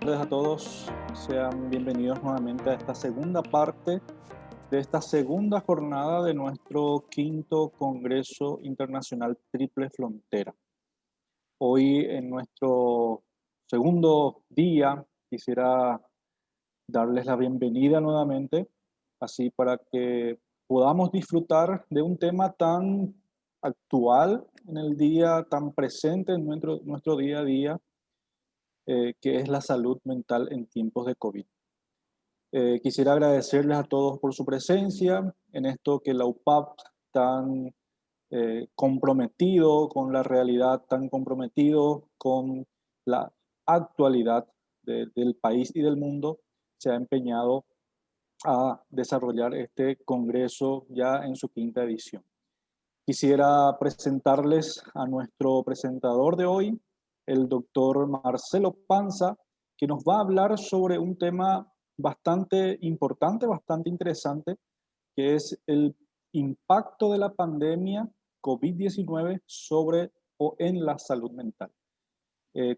A todos, sean bienvenidos nuevamente a esta segunda parte de esta segunda jornada de nuestro quinto Congreso Internacional Triple Frontera. Hoy en nuestro segundo día quisiera darles la bienvenida nuevamente, así para que podamos disfrutar de un tema tan actual en el día, tan presente en nuestro día a día, que es la salud mental en tiempos de COVID. Quisiera agradecerles a todos por su presencia en esto que la UPAP tan comprometido con la realidad, tan comprometido con la actualidad del país y del mundo, se ha empeñado a desarrollar este congreso ya en su quinta edición. Quisiera presentarles a nuestro presentador de hoy, el doctor Marcelo Panza, que nos va a hablar sobre un tema bastante importante, bastante interesante, que es el impacto de la pandemia COVID-19 sobre o en la salud mental.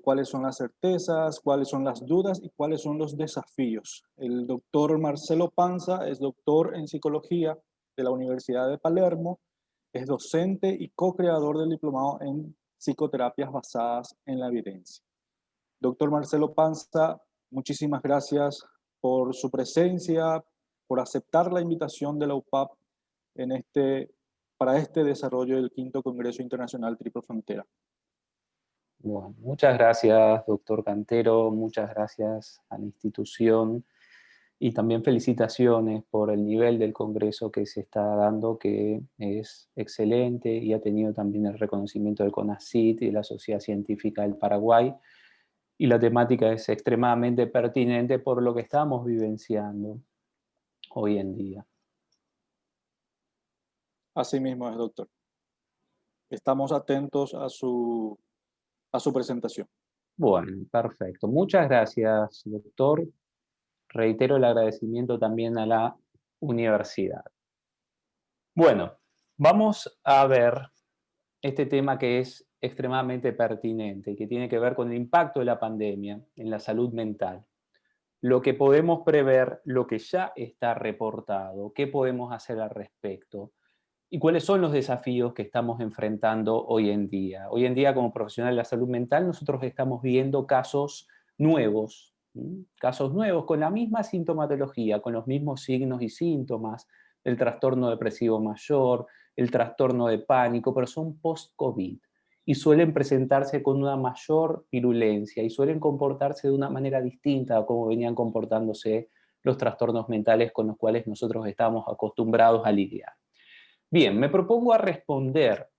Cuáles son las certezas, cuáles son las dudas y cuáles son los desafíos. El doctor Marcelo Panza es doctor en psicología de la Universidad de Palermo, es docente y co-creador del diplomado en psicoterapias basadas en la evidencia. Doctor Marcelo Panza, muchísimas gracias por su presencia, por aceptar la invitación de la UPAP para este desarrollo del quinto Congreso Internacional Triple Frontera. Bueno, muchas gracias, doctor Cantero, muchas gracias a la institución y también felicitaciones por el nivel del congreso que se está dando, que es excelente y ha tenido también el reconocimiento del CONACYT y de la Sociedad Científica del Paraguay. Y la temática es extremadamente pertinente por lo que estamos vivenciando hoy en día. Así mismo es, doctor. Estamos atentos a su presentación. Bueno, perfecto. Muchas gracias, doctor. Reitero el agradecimiento también a la universidad. Bueno, vamos a ver este tema que es extremadamente pertinente y que tiene que ver con el impacto de la pandemia en la salud mental. Lo que podemos prever, lo que ya está reportado, qué podemos hacer al respecto y cuáles son los desafíos que estamos enfrentando hoy en día. Hoy en día, como profesional de la salud mental, nosotros estamos viendo casos nuevos con la misma sintomatología, con los mismos signos y síntomas, el trastorno depresivo mayor, el trastorno de pánico, pero son post-COVID y suelen presentarse con una mayor virulencia y suelen comportarse de una manera distinta a cómo venían comportándose los trastornos mentales con los cuales nosotros estamos acostumbrados a lidiar. Bien, me propongo a responder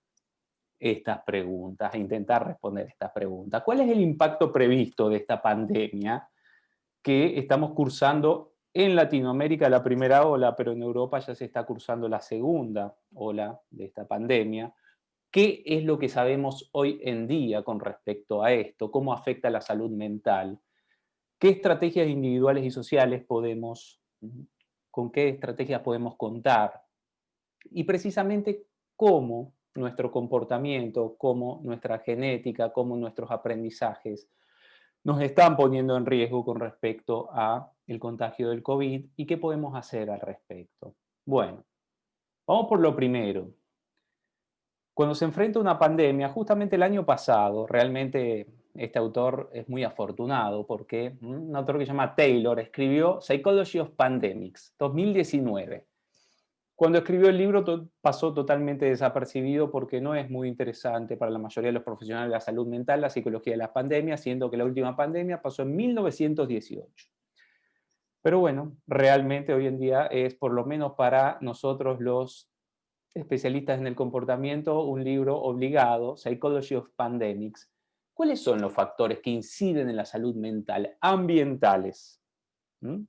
estas preguntas, a intentar responder estas preguntas. ¿Cuál es el impacto previsto de esta pandemia que estamos cursando en Latinoamérica la primera ola, pero en Europa ya se está cursando la segunda ola de esta pandemia? ¿Qué es lo que sabemos hoy en día con respecto a esto? ¿Cómo afecta la salud mental? ¿Qué estrategias individuales y sociales con qué estrategias podemos contar? Y precisamente cómo nuestro comportamiento, cómo nuestra genética, cómo nuestros aprendizajes nos están poniendo en riesgo con respecto a el contagio del COVID y qué podemos hacer al respecto. Bueno, vamos por lo primero. Cuando se enfrenta una pandemia, justamente el año pasado, realmente este autor es muy afortunado porque un autor que se llama Taylor escribió Psychology of Pandemics, 2019. Cuando escribió el libro pasó totalmente desapercibido porque no es muy interesante para la mayoría de los profesionales de la salud mental la psicología de las pandemias, siendo que la última pandemia pasó en 1918. Pero bueno, realmente hoy en día es, por lo menos para nosotros los especialistas en el comportamiento, un libro obligado, Psychology of Pandemics. ¿Cuáles son los factores que inciden en la salud mental ambientales?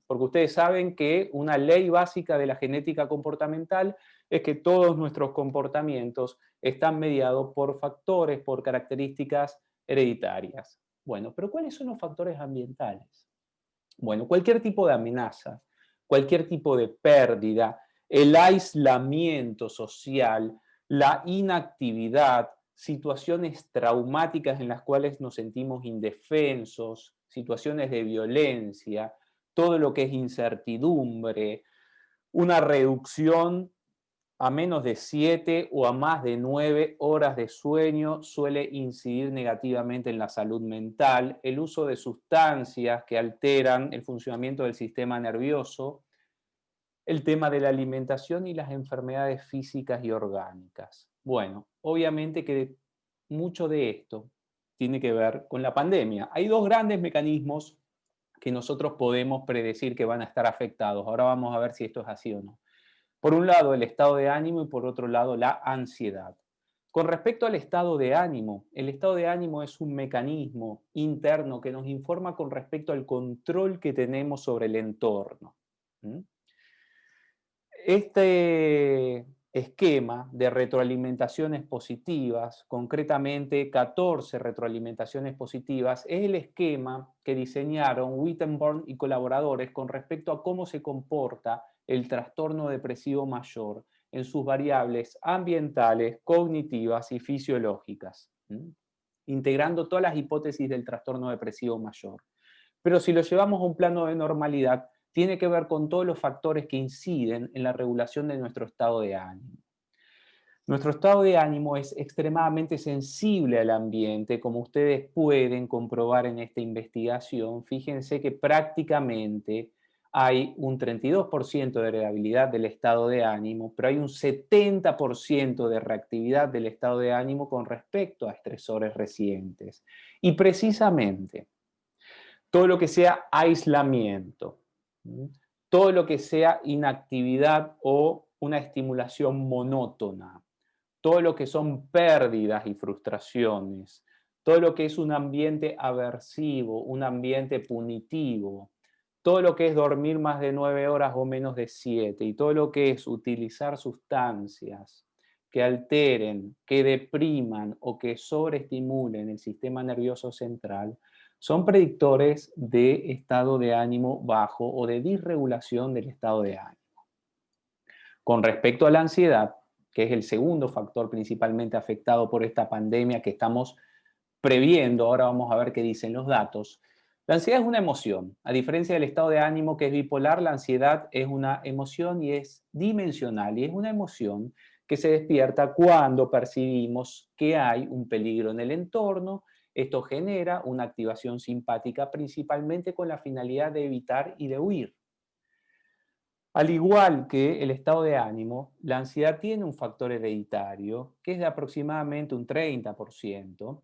Porque ustedes saben que una ley básica de la genética comportamental es que todos nuestros comportamientos están mediados por factores, por características hereditarias. Bueno, pero ¿cuáles son los factores ambientales? Bueno, cualquier tipo de amenaza, cualquier tipo de pérdida, el aislamiento social, la inactividad, situaciones traumáticas en las cuales nos sentimos indefensos, situaciones de violencia, todo lo que es incertidumbre, una reducción a menos de 7 o a más de 9 horas de sueño suele incidir negativamente en la salud mental. El uso de sustancias que alteran el funcionamiento del sistema nervioso, el tema de la alimentación y las enfermedades físicas y orgánicas. Bueno, obviamente que mucho de esto tiene que ver con la pandemia. Hay dos grandes mecanismos que nosotros podemos predecir que van a estar afectados. Ahora vamos a ver si esto es así o no. Por un lado, el estado de ánimo y por otro lado, la ansiedad. Con respecto al estado de ánimo, el estado de ánimo es un mecanismo interno que nos informa con respecto al control que tenemos sobre el entorno. Este esquema de retroalimentaciones positivas, concretamente 14 retroalimentaciones positivas, es el esquema que diseñaron Wittenborn y colaboradores con respecto a cómo se comporta el trastorno depresivo mayor en sus variables ambientales, cognitivas y fisiológicas, integrando todas las hipótesis del trastorno depresivo mayor. Pero si lo llevamos a un plano de normalidad, tiene que ver con todos los factores que inciden en la regulación de nuestro estado de ánimo. Nuestro estado de ánimo es extremadamente sensible al ambiente, como ustedes pueden comprobar en esta investigación. Fíjense que prácticamente hay un 32% de heredabilidad del estado de ánimo, pero hay un 70% de reactividad del estado de ánimo con respecto a estresores recientes. Y precisamente, todo lo que sea aislamiento, todo lo que sea inactividad o una estimulación monótona, todo lo que son pérdidas y frustraciones, todo lo que es un ambiente aversivo, un ambiente punitivo, todo lo que es dormir más de 9 horas o menos de 7, y todo lo que es utilizar sustancias que alteren, que depriman o que sobreestimulen el sistema nervioso central, son predictores de estado de ánimo bajo o de disregulación del estado de ánimo. Con respecto a la ansiedad, que es el segundo factor principalmente afectado por esta pandemia que estamos previendo, ahora vamos a ver qué dicen los datos. La ansiedad es una emoción. A diferencia del estado de ánimo que es bipolar, la ansiedad es una emoción y es dimensional, y es una emoción que se despierta cuando percibimos que hay un peligro en el entorno. Esto genera una activación simpática principalmente con la finalidad de evitar y de huir. Al igual que el estado de ánimo, la ansiedad tiene un factor hereditario que es de aproximadamente un 30%,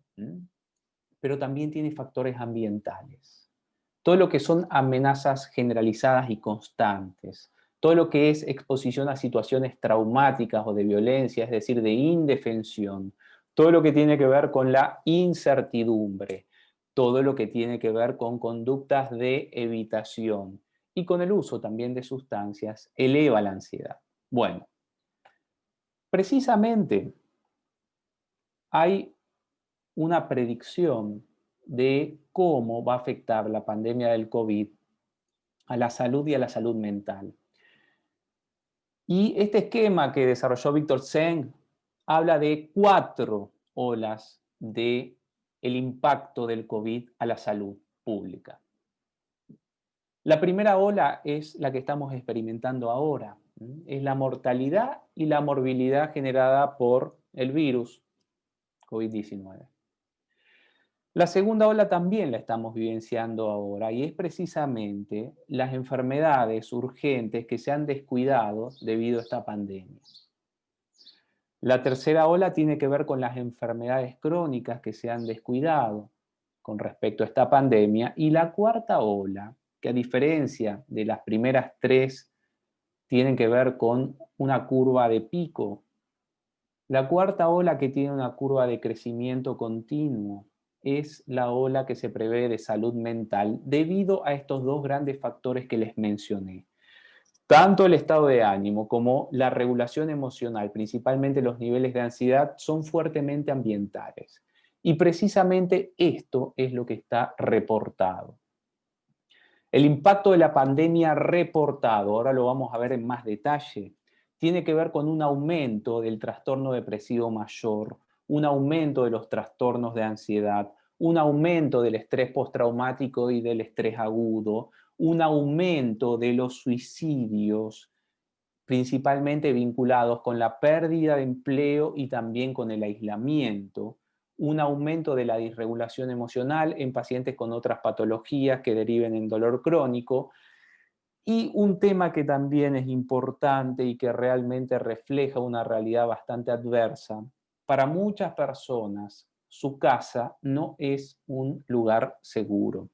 pero también tiene factores ambientales. Todo lo que son amenazas generalizadas y constantes, todo lo que es exposición a situaciones traumáticas o de violencia, es decir, de indefensión, todo lo que tiene que ver con la incertidumbre, todo lo que tiene que ver con conductas de evitación y con el uso también de sustancias, eleva la ansiedad. Bueno, precisamente hay una predicción de cómo va a afectar la pandemia del COVID a la salud y a la salud mental. Y este esquema que desarrolló Víctor Zeng habla de 4 olas del impacto del COVID a la salud pública. La primera ola es la que estamos experimentando ahora. Es la mortalidad y la morbilidad generada por el virus COVID-19. La segunda ola también la estamos vivenciando ahora y es precisamente las enfermedades urgentes que se han descuidado debido a esta pandemia. La tercera ola tiene que ver con las enfermedades crónicas que se han descuidado con respecto a esta pandemia, y la cuarta ola, que a diferencia de las primeras 3, tienen que ver con una curva de pico. La cuarta ola, que tiene una curva de crecimiento continuo, es la ola que se prevé de salud mental debido a estos dos grandes factores que les mencioné. Tanto el estado de ánimo como la regulación emocional, principalmente los niveles de ansiedad, son fuertemente ambientales. Y precisamente esto es lo que está reportado. El impacto de la pandemia reportado, ahora lo vamos a ver en más detalle, tiene que ver con un aumento del trastorno depresivo mayor, un aumento de los trastornos de ansiedad, un aumento del estrés postraumático y del estrés agudo, un aumento de los suicidios, principalmente vinculados con la pérdida de empleo y también con el aislamiento, un aumento de la disregulación emocional en pacientes con otras patologías que deriven en dolor crónico, y un tema que también es importante y que realmente refleja una realidad bastante adversa. Para muchas personas, su casa no es un lugar seguro.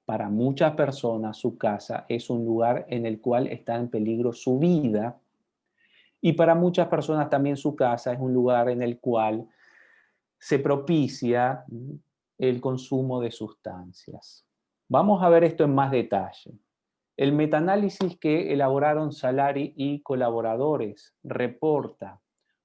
Para muchas personas, su casa es un lugar en el cual está en peligro su vida. Y para muchas personas también su casa es un lugar en el cual se propicia el consumo de sustancias. Vamos a ver esto en más detalle. El metaanálisis que elaboraron Salari y colaboradores reporta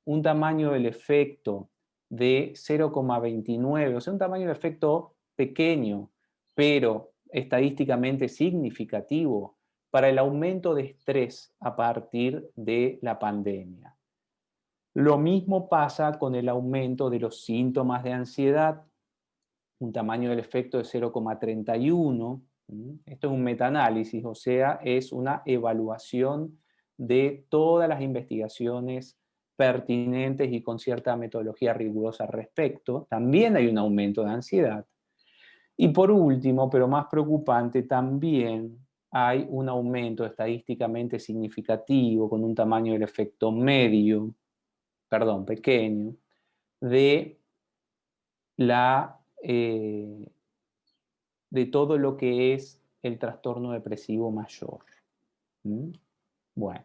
un tamaño del efecto de 0,29, o sea, un tamaño del efecto pequeño, pero estadísticamente significativo para el aumento de estrés a partir de la pandemia. Lo mismo pasa con el aumento de los síntomas de ansiedad, un tamaño del efecto de 0,31. Esto es un metaanálisis, o sea, es una evaluación de todas las investigaciones pertinentes y con cierta metodología rigurosa al respecto. También hay un aumento de ansiedad. Y por último, pero más preocupante, también hay un aumento estadísticamente significativo con un tamaño del efecto pequeño, de de todo lo que es el trastorno depresivo mayor. Bueno,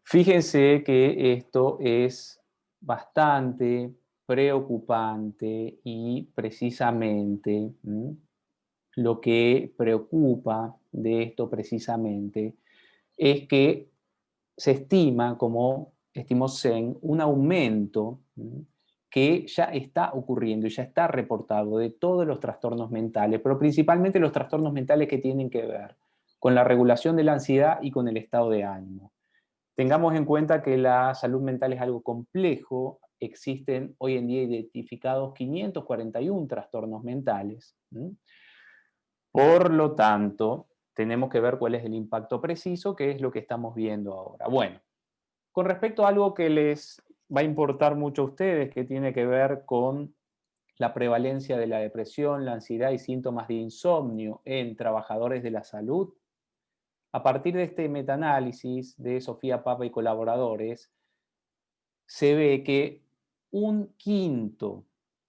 fíjense que esto es bastante preocupante y precisamente lo que preocupa de esto precisamente es que se estima, como estimó Sen, un aumento que ya está ocurriendo y ya está reportado de todos los trastornos mentales, pero principalmente los trastornos mentales que tienen que ver con la regulación de la ansiedad y con el estado de ánimo. Tengamos en cuenta que la salud mental es algo complejo, existen hoy en día identificados 541 trastornos mentales. Por lo tanto, tenemos que ver cuál es el impacto preciso, que es lo que estamos viendo ahora. Bueno, con respecto a algo que les va a importar mucho a ustedes, que tiene que ver con la prevalencia de la depresión, la ansiedad y síntomas de insomnio en trabajadores de la salud, a partir de este metaanálisis de Sofía Papa y colaboradores, se ve que un quinto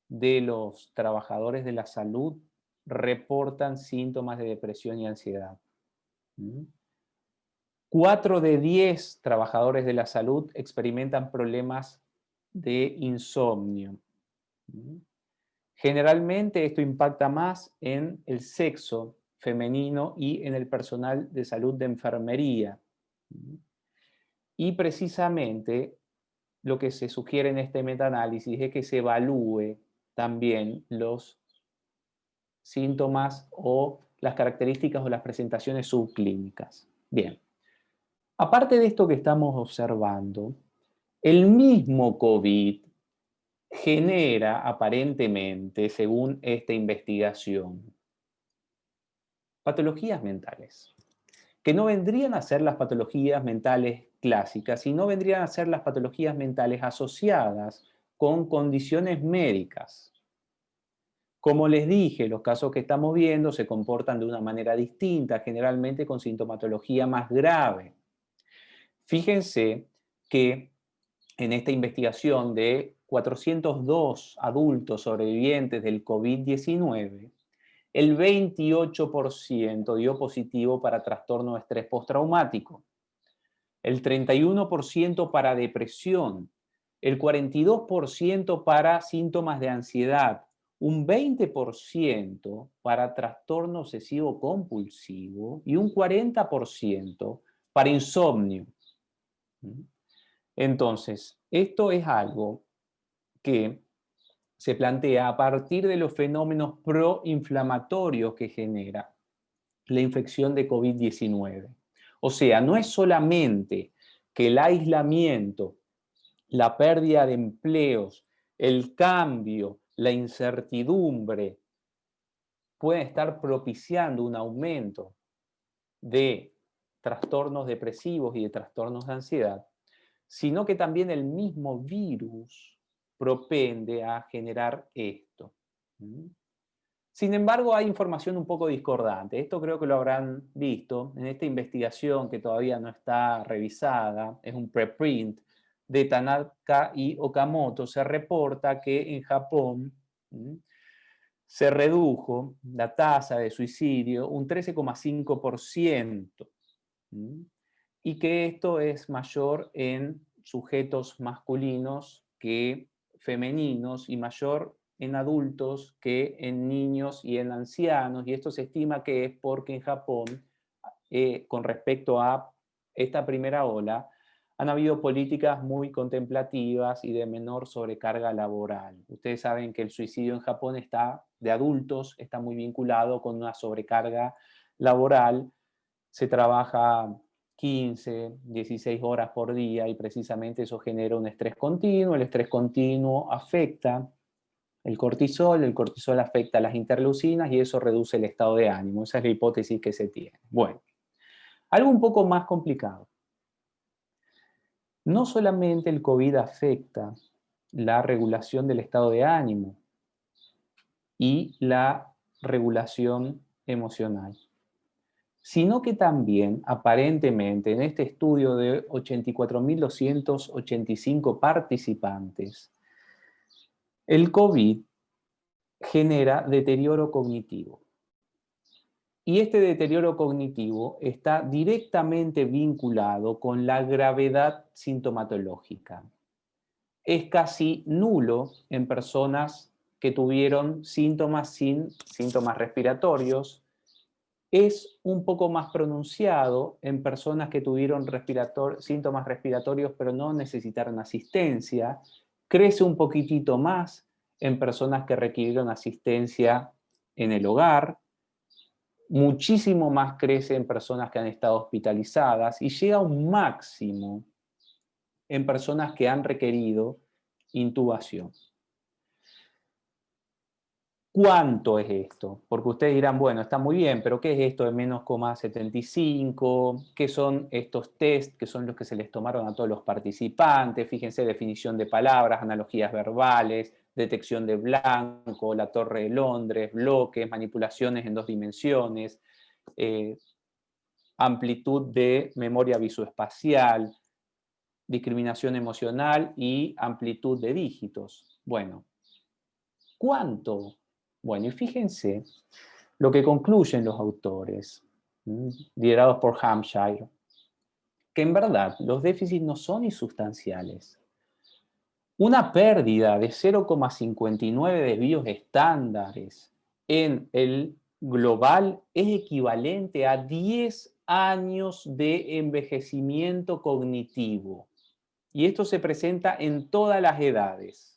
de los trabajadores de la salud reportan síntomas de depresión y ansiedad. 4 de 10 trabajadores de la salud experimentan problemas de insomnio. Generalmente esto impacta más en el sexo femenino y en el personal de salud de enfermería. Y precisamente lo que se sugiere en este metaanálisis es que se evalúe también los síntomas o las características o las presentaciones subclínicas. Bien. Aparte de esto que estamos observando, el mismo COVID genera aparentemente, según esta investigación, patologías mentales, que no vendrían a ser las patologías mentales clásicas, sino vendrían a ser las patologías mentales asociadas con condiciones médicas. Como les dije, los casos que estamos viendo se comportan de una manera distinta, generalmente con sintomatología más grave. Fíjense que en esta investigación de 402 adultos sobrevivientes del COVID-19, el 28% dio positivo para trastorno de estrés postraumático, el 31% para depresión, el 42% para síntomas de ansiedad, un 20% para trastorno obsesivo compulsivo y un 40% para insomnio. Entonces, esto es algo que se plantea a partir de los fenómenos proinflamatorios que genera la infección de COVID-19. O sea, no es solamente que el aislamiento la pérdida de empleos, el cambio, la incertidumbre, pueden estar propiciando un aumento de trastornos depresivos y de trastornos de ansiedad, sino que también el mismo virus propende a generar esto. Sin embargo, hay información un poco discordante. Esto creo que lo habrán visto en esta investigación que todavía no está revisada, es un preprint de Tanaka y Okamoto. Se reporta que en Japón se redujo la tasa de suicidio un 13,5%, y que esto es mayor en sujetos masculinos que femeninos y mayor en adultos que en niños y en ancianos, y esto se estima que es porque en Japón, con respecto a esta primera ola, han habido políticas muy contemplativas y de menor sobrecarga laboral. Ustedes saben que el suicidio en Japón de adultos está muy vinculado con una sobrecarga laboral. Se trabaja 15, 16 horas por día y precisamente eso genera un estrés continuo. El estrés continuo afecta el cortisol afecta a las interleucinas y eso reduce el estado de ánimo. Esa es la hipótesis que se tiene. Bueno, algo un poco más complicado. No solamente el COVID afecta la regulación del estado de ánimo y la regulación emocional, sino que también, aparentemente, en este estudio de 84.285 participantes, el COVID genera deterioro cognitivo. Y este deterioro cognitivo está directamente vinculado con la gravedad sintomatológica. Es casi nulo en personas que tuvieron síntomas sin síntomas respiratorios. Es un poco más pronunciado en personas que tuvieron síntomas respiratorios pero no necesitaron asistencia. Crece un poquitito más en personas que requirieron asistencia en el hogar. Muchísimo más crece en personas que han estado hospitalizadas y llega a un máximo en personas que han requerido intubación. ¿Cuánto es esto? Porque ustedes dirán, bueno, está muy bien, pero ¿qué es esto de menos 0,75? ¿Qué son estos test que son los que se les tomaron a todos los participantes? Fíjense, definición de palabras, analogías verbales, detección de blanco, la Torre de Londres, bloques, manipulaciones en 2 dimensiones, amplitud de memoria visoespacial, discriminación emocional y amplitud de dígitos. Bueno, ¿cuánto? Bueno, y fíjense lo que concluyen los autores, liderados por Hampshire, que en verdad los déficits no son insustanciales. Una pérdida de 0,59 desvíos estándares en el global es equivalente a 10 años de envejecimiento cognitivo. Y esto se presenta en todas las edades.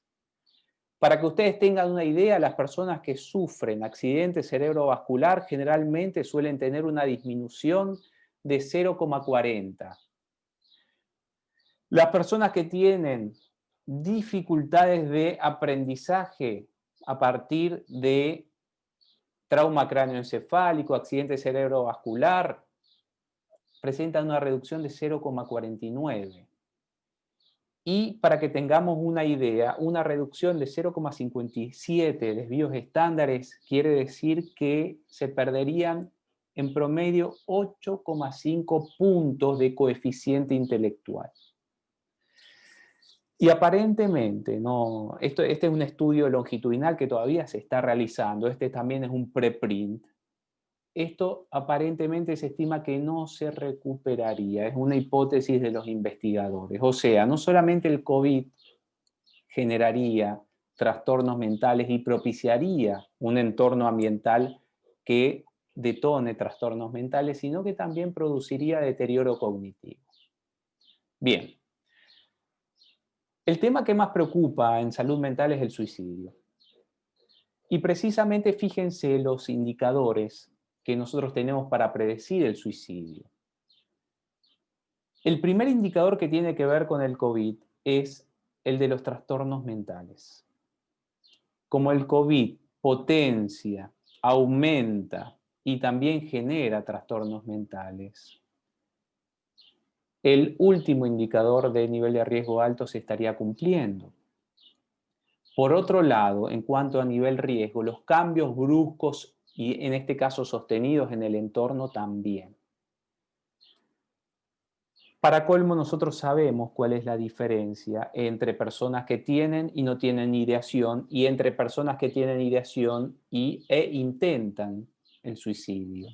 Para que ustedes tengan una idea, las personas que sufren accidente cerebrovascular generalmente suelen tener una disminución de 0,40. Las personas que tienen dificultades de aprendizaje a partir de trauma cráneoencefálico, accidente cerebrovascular, presentan una reducción de 0,49. Y para que tengamos una idea, una reducción de 0,57 desvíos estándares quiere decir que se perderían en promedio 8,5 puntos de coeficiente intelectual. Y aparentemente, no, este es un estudio longitudinal que todavía se está realizando, este también es un preprint. Esto aparentemente se estima que no se recuperaría, es una hipótesis de los investigadores. O sea, no solamente el COVID generaría trastornos mentales y propiciaría un entorno ambiental que detone trastornos mentales, sino que también produciría deterioro cognitivo. Bien. El tema que más preocupa en salud mental es el suicidio. Y precisamente fíjense los indicadores que nosotros tenemos para predecir el suicidio. El primer indicador que tiene que ver con el COVID es el de los trastornos mentales. Como el COVID potencia, aumenta y también genera trastornos mentales, el último indicador de nivel de riesgo alto se estaría cumpliendo. Por otro lado, en cuanto a nivel riesgo, los cambios bruscos y en este caso sostenidos en el entorno también. Para colmo, nosotros sabemos cuál es la diferencia entre personas que tienen y no tienen ideación y entre personas que tienen ideación e intentan el suicidio.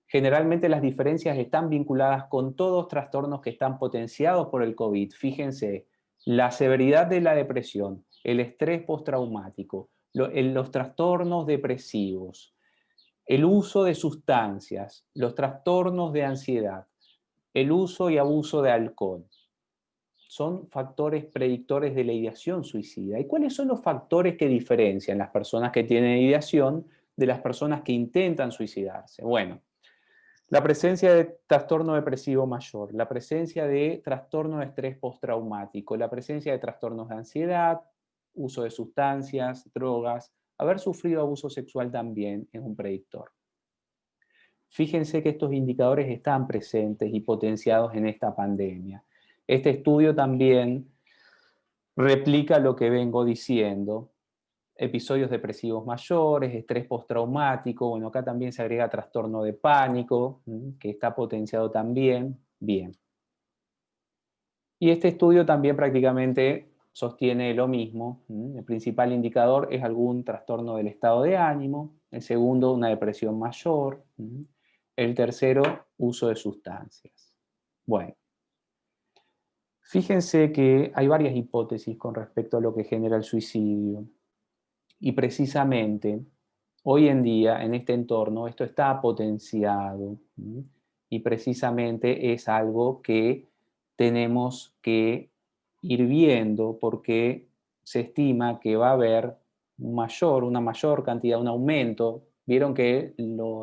Generalmente las diferencias están vinculadas con todos trastornos que están potenciados por el COVID. Fíjense, la severidad de la depresión, el estrés postraumático, los trastornos depresivos, el uso de sustancias, los trastornos de ansiedad, el uso y abuso de alcohol. Son factores predictores de la ideación suicida. ¿Y cuáles son los factores que diferencian las personas que tienen ideación de las personas que intentan suicidarse? Bueno, la presencia de trastorno depresivo mayor, la presencia de trastorno de estrés postraumático, la presencia de trastornos de ansiedad, uso de sustancias, drogas, haber sufrido abuso sexual también es un predictor. Fíjense que estos indicadores están presentes y potenciados en esta pandemia. Este estudio también replica lo que vengo diciendo. Episodios depresivos mayores, estrés postraumático, bueno, acá también se agrega trastorno de pánico, que está potenciado también, bien. Y este estudio también prácticamente sostiene lo mismo. El principal indicador es algún trastorno del estado de ánimo, el segundo una depresión mayor, el tercero uso de sustancias. Bueno, fíjense que hay varias hipótesis con respecto a lo que genera el suicidio. Y precisamente, hoy en día, en este entorno, esto está potenciado. Y precisamente es algo que tenemos que ir viendo porque se estima que va a haber una mayor cantidad, un aumento. Vieron que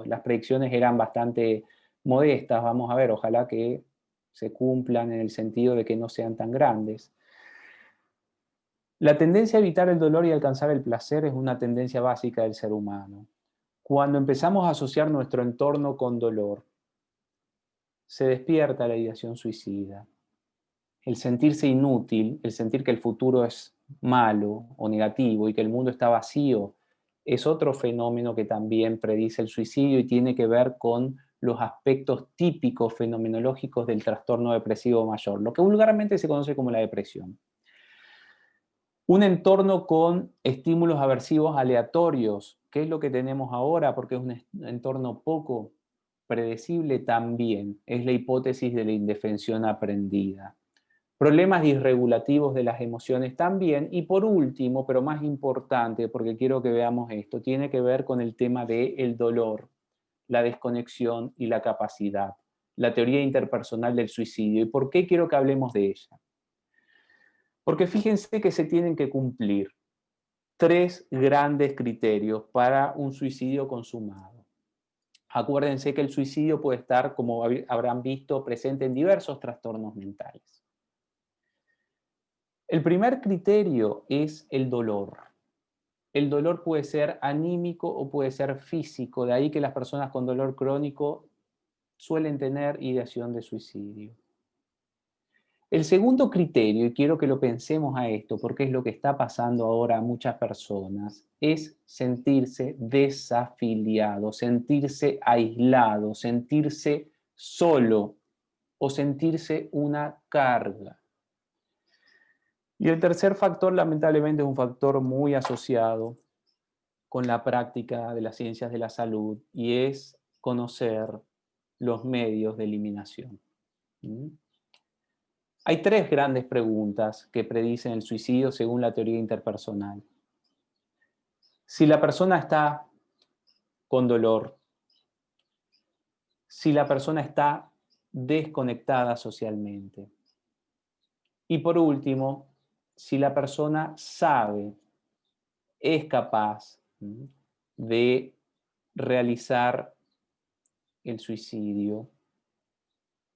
las predicciones eran bastante modestas. Vamos a ver, ojalá que se cumplan en el sentido de que no sean tan grandes. La tendencia a evitar el dolor y alcanzar el placer es una tendencia básica del ser humano. Cuando empezamos a asociar nuestro entorno con dolor, se despierta la ideación suicida. El sentirse inútil, el sentir que el futuro es malo o negativo y que el mundo está vacío, es otro fenómeno que también predice el suicidio y tiene que ver con los aspectos típicos fenomenológicos del trastorno depresivo mayor, lo que vulgarmente se conoce como la depresión. Un entorno con estímulos aversivos aleatorios, ¿qué es lo que tenemos ahora? Porque es un entorno poco predecible también, es la hipótesis de la indefensión aprendida. Problemas disregulativos de las emociones también, y por último, pero más importante, porque quiero que veamos esto, tiene que ver con el tema del dolor, la desconexión y la capacidad, la teoría interpersonal del suicidio. ¿Y por qué quiero que hablemos de ella? Porque fíjense que se tienen que cumplir 3 grandes criterios para un suicidio consumado. Acuérdense que el suicidio puede estar, como habrán visto, presente en diversos trastornos mentales. El primer criterio es el dolor. El dolor puede ser anímico o puede ser físico, de ahí que las personas con dolor crónico suelen tener ideación de suicidio. El segundo criterio, y quiero que lo pensemos a esto, porque es lo que está pasando ahora a muchas personas, es sentirse desafiliado, sentirse aislado, sentirse solo o sentirse una carga. Y el tercer factor, lamentablemente, es un factor muy asociado con la práctica de las ciencias de la salud y es conocer los medios de eliminación. Hay 3 grandes preguntas que predicen el suicidio según la teoría interpersonal. Si la persona está con dolor, si la persona está desconectada socialmente. Y por último, si la persona sabe, es capaz de realizar el suicidio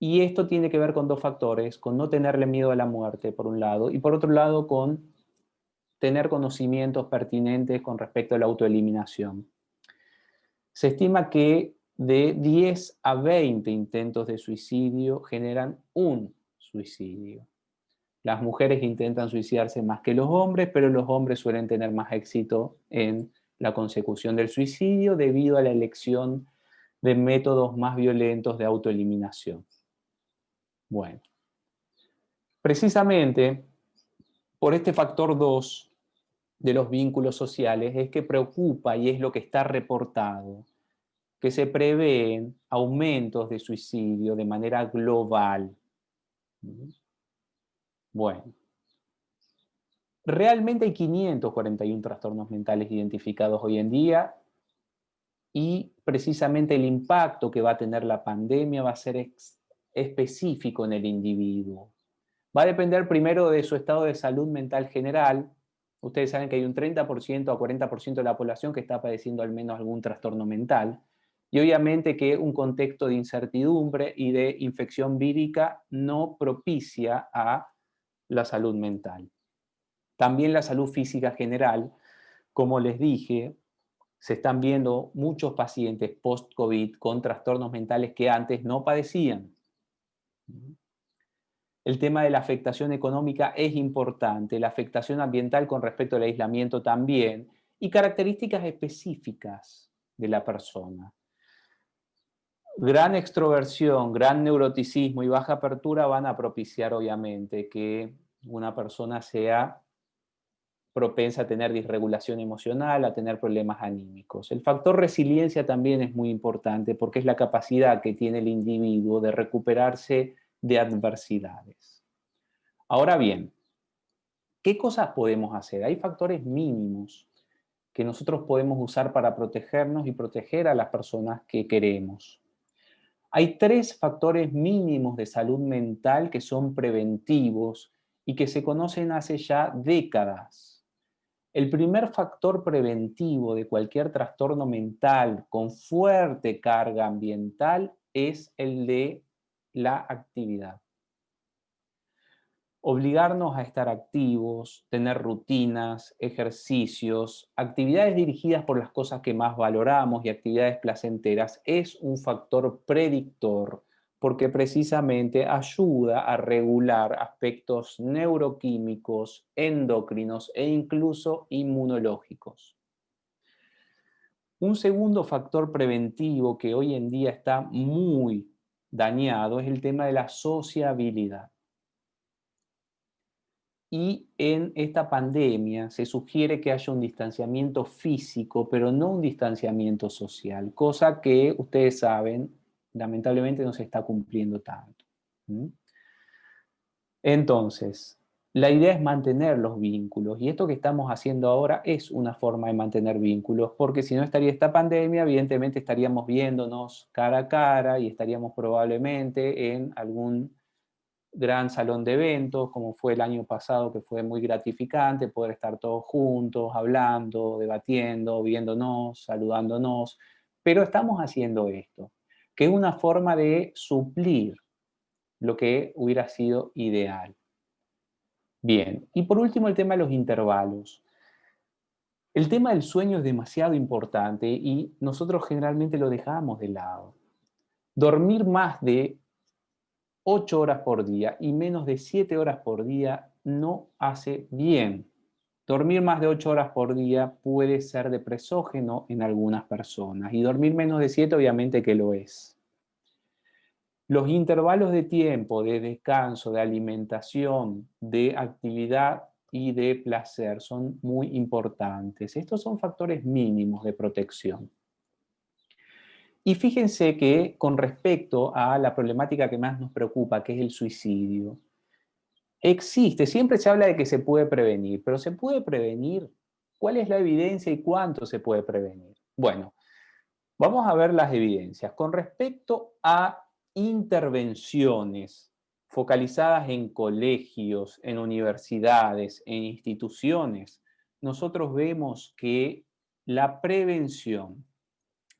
Y esto tiene que ver con dos factores, con no tenerle miedo a la muerte, por un lado, y por otro lado, con tener conocimientos pertinentes con respecto a la autoeliminación. Se estima que de 10 a 20 intentos de suicidio generan un suicidio. Las mujeres intentan suicidarse más que los hombres, pero los hombres suelen tener más éxito en la consecución del suicidio debido a la elección de métodos más violentos de autoeliminación. Bueno, precisamente por este factor 2 de los vínculos sociales es que preocupa y es lo que está reportado, que se prevén aumentos de suicidio de manera global. Bueno, realmente hay 541 trastornos mentales identificados hoy en día y precisamente el impacto que va a tener la pandemia va a ser específico en el individuo. Va a depender primero de su estado de salud mental general. Ustedes saben que hay un 30% a 40% de la población que está padeciendo al menos algún trastorno mental. Y obviamente que un contexto de incertidumbre y de infección vírica no propicia a la salud mental. También la salud física general, como les dije, se están viendo muchos pacientes post-COVID con trastornos mentales que antes no padecían. El tema de la afectación económica es importante, la afectación ambiental con respecto al aislamiento también, y características específicas de la persona. Gran extroversión, gran neuroticismo y baja apertura van a propiciar obviamente que una persona sea propensa a tener disregulación emocional, a tener problemas anímicos. El factor resiliencia también es muy importante porque es la capacidad que tiene el individuo de recuperarse de adversidades. Ahora bien, ¿qué cosas podemos hacer? Hay factores mínimos que nosotros podemos usar para protegernos y proteger a las personas que queremos. Hay 3 factores mínimos de salud mental que son preventivos y que se conocen hace ya décadas. El primer factor preventivo de cualquier trastorno mental con fuerte carga ambiental es el de la actividad. Obligarnos a estar activos, tener rutinas, ejercicios, actividades dirigidas por las cosas que más valoramos y actividades placenteras es un factor predictor porque precisamente ayuda a regular aspectos neuroquímicos, endocrinos e incluso inmunológicos. Un segundo factor preventivo que hoy en día está muy dañado es el tema de la sociabilidad. Y en esta pandemia se sugiere que haya un distanciamiento físico, pero no un distanciamiento social, cosa que ustedes saben, lamentablemente no se está cumpliendo tanto. Entonces, la idea es mantener los vínculos y esto que estamos haciendo ahora es una forma de mantener vínculos, porque si no estaría esta pandemia, evidentemente estaríamos viéndonos cara a cara y estaríamos probablemente en algún gran salón de eventos, como fue el año pasado, que fue muy gratificante poder estar todos juntos, hablando, debatiendo, viéndonos, saludándonos, pero estamos haciendo esto, que es una forma de suplir lo que hubiera sido ideal. Bien, y por último el tema de los intervalos. El tema del sueño es demasiado importante y nosotros generalmente lo dejamos de lado. Dormir más de 8 horas por día y menos de 7 horas por día no hace bien. Dormir más de 8 horas por día puede ser depresógeno en algunas personas y dormir menos de 7 obviamente que lo es. Los intervalos de tiempo, de descanso, de alimentación, de actividad y de placer son muy importantes. Estos son factores mínimos de protección. Y fíjense que con respecto a la problemática que más nos preocupa, que es el suicidio, existe, siempre se habla de que se puede prevenir, pero ¿se puede prevenir? ¿Cuál es la evidencia y cuánto se puede prevenir? Bueno, vamos a ver las evidencias. Con respecto a intervenciones focalizadas en colegios, en universidades, en instituciones, nosotros vemos que la prevención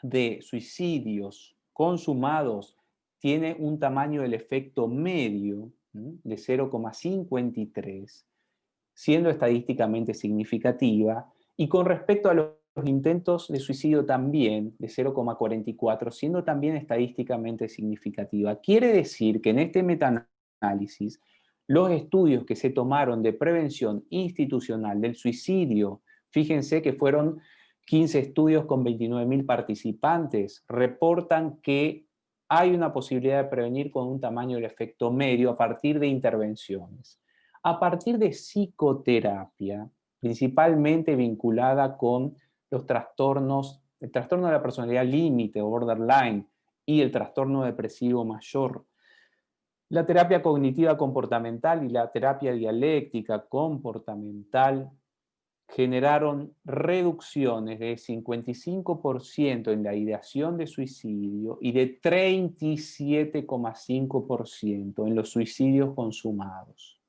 de suicidios consumados tiene un tamaño del efecto medio de 0,53, siendo estadísticamente significativa, y con respecto a los intentos de suicidio también, de 0,44, siendo también estadísticamente significativa. Quiere decir que en este metaanálisis, los estudios que se tomaron de prevención institucional del suicidio, fíjense que fueron 15 estudios con 29.000 participantes, reportan que hay una posibilidad de prevenir con un tamaño del efecto medio a partir de intervenciones. A partir de psicoterapia, principalmente vinculada con los trastornos, el trastorno de la personalidad límite o borderline y el trastorno depresivo mayor. La terapia cognitiva comportamental y la terapia dialéctica comportamental generaron reducciones de 55% en la ideación de suicidio y de 37,5% en los suicidios consumados.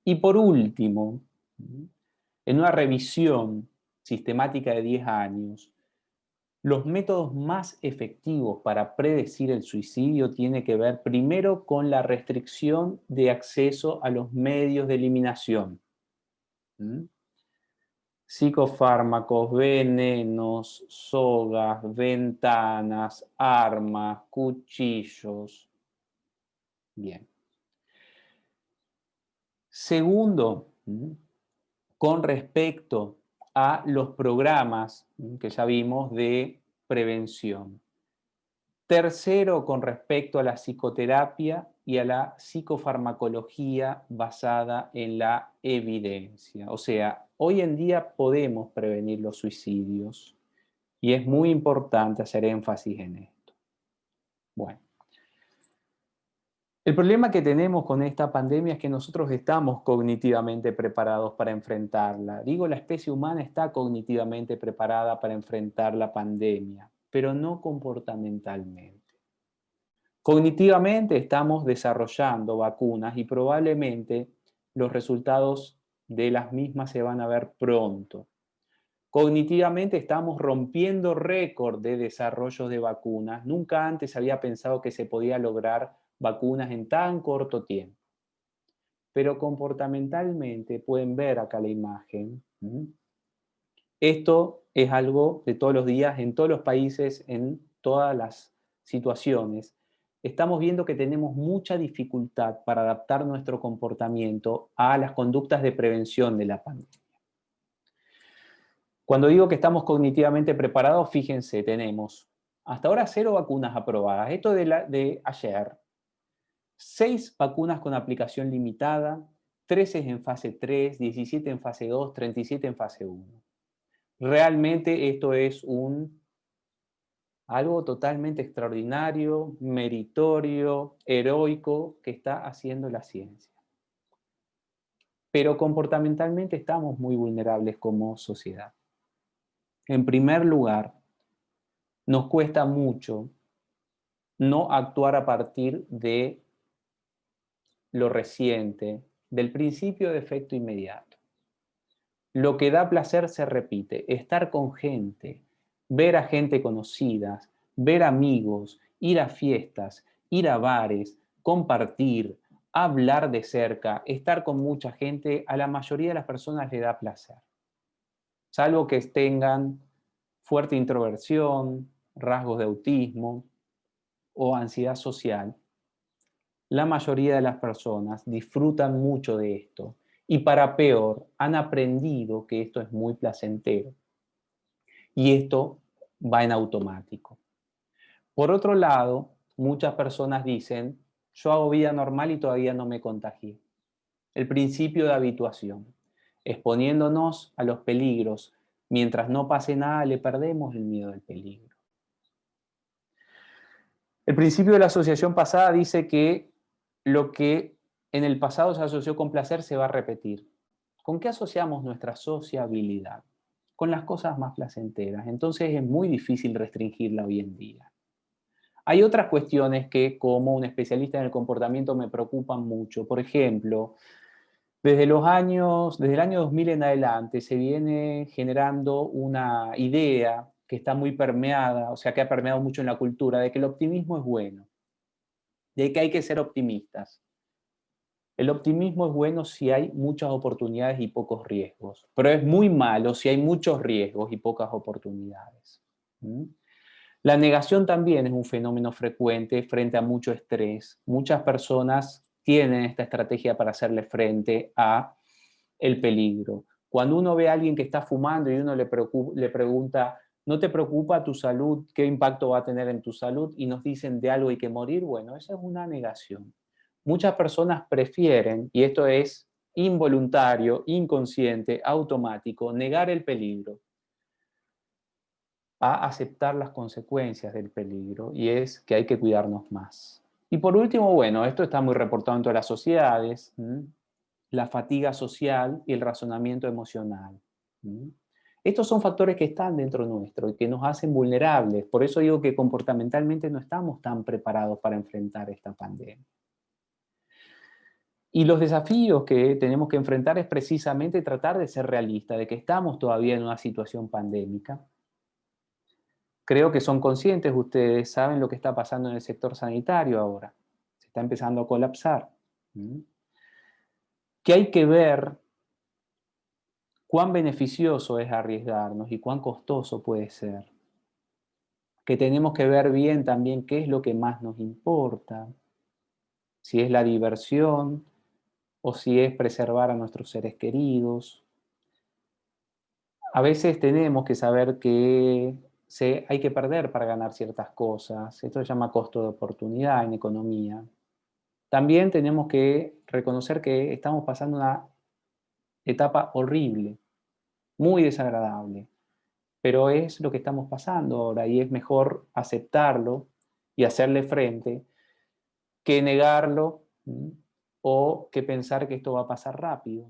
Y por último, en una revisión sistemática de 10 años, los métodos más efectivos para predecir el suicidio tienen que ver primero con la restricción de acceso a los medios de eliminación. Psicofármacos, venenos, sogas, ventanas, armas, cuchillos. Bien. Segundo, con respecto a los programas que ya vimos de prevención. Tercero, con respecto a la psicoterapia y a la psicofarmacología basada en la evidencia. O sea, hoy en día podemos prevenir los suicidios y es muy importante hacer énfasis en esto. Bueno. El problema que tenemos con esta pandemia es que nosotros estamos cognitivamente preparados para enfrentarla. Digo, la especie humana está cognitivamente preparada para enfrentar la pandemia, pero no comportamentalmente. Cognitivamente estamos desarrollando vacunas y probablemente los resultados de las mismas se van a ver pronto. Cognitivamente estamos rompiendo récord de desarrollos de vacunas. Nunca antes había pensado que se podía lograr vacunas en tan corto tiempo. Pero comportamentalmente, pueden ver acá la imagen. Esto es algo de todos los días, en todos los países, en todas las situaciones. Estamos viendo que tenemos mucha dificultad para adaptar nuestro comportamiento a las conductas de prevención de la pandemia. Cuando digo que estamos cognitivamente preparados, fíjense, tenemos hasta ahora 0 vacunas aprobadas. Esto de ayer. 6 vacunas con aplicación limitada, 13 en fase 3, 17 en fase 2, 37 en fase 1. Realmente esto es algo totalmente extraordinario, meritorio, heroico que está haciendo la ciencia. Pero comportamentalmente estamos muy vulnerables como sociedad. En primer lugar, nos cuesta mucho no actuar a partir de lo reciente, del principio de efecto inmediato. Lo que da placer se repite, estar con gente, ver a gente conocida, ver amigos, ir a fiestas, ir a bares, compartir, hablar de cerca, estar con mucha gente, a la mayoría de las personas le da placer. Salvo que tengan fuerte introversión, rasgos de autismo o ansiedad social. La mayoría de las personas disfrutan mucho de esto y para peor han aprendido que esto es muy placentero y esto va en automático. Por otro lado, muchas personas dicen, yo hago vida normal y todavía no me contagié. El principio de habituación, exponiéndonos a los peligros, mientras no pase nada le perdemos el miedo al peligro. El principio de la asociación pasada dice que lo que en el pasado se asoció con placer se va a repetir. ¿Con qué asociamos nuestra sociabilidad? Con las cosas más placenteras. Entonces es muy difícil restringirla hoy en día. Hay otras cuestiones que, como un especialista en el comportamiento, me preocupan mucho. Por ejemplo, desde el año 2000 en adelante se viene generando una idea que está muy permeada, o sea, que ha permeado mucho en la cultura, de que el optimismo es bueno, de que hay que ser optimistas. El optimismo es bueno si hay muchas oportunidades y pocos riesgos, pero es muy malo si hay muchos riesgos y pocas oportunidades. ¿Mm? La negación también es un fenómeno frecuente frente a mucho estrés. Muchas personas tienen esta estrategia para hacerle frente a el peligro. Cuando uno ve a alguien que está fumando y uno le pregunta, ¿no te preocupa tu salud? ¿Qué impacto va a tener en tu salud? Y nos dicen de algo hay que morir. Bueno, esa es una negación. Muchas personas prefieren, y esto es involuntario, inconsciente, automático, negar el peligro a aceptar las consecuencias del peligro, y es que hay que cuidarnos más. Y por último, bueno, esto está muy reportado en todas las sociedades, la fatiga social y el razonamiento emocional. Estos son factores que están dentro nuestro y que nos hacen vulnerables. Por eso digo que comportamentalmente no estamos tan preparados para enfrentar esta pandemia. Y los desafíos que tenemos que enfrentar es precisamente tratar de ser realistas, de que estamos todavía en una situación pandémica. Creo que son conscientes, ustedes saben lo que está pasando en el sector sanitario ahora. Se está empezando a colapsar. Que hay que ver cuán beneficioso es arriesgarnos y cuán costoso puede ser. Que tenemos que ver bien también qué es lo que más nos importa. Si es la diversión o si es preservar a nuestros seres queridos. A veces tenemos que saber que hay que perder para ganar ciertas cosas. Esto se llama costo de oportunidad en economía. También tenemos que reconocer que estamos pasando una etapa horrible, muy desagradable, pero es lo que estamos pasando ahora y es mejor aceptarlo y hacerle frente que negarlo o que pensar que esto va a pasar rápido.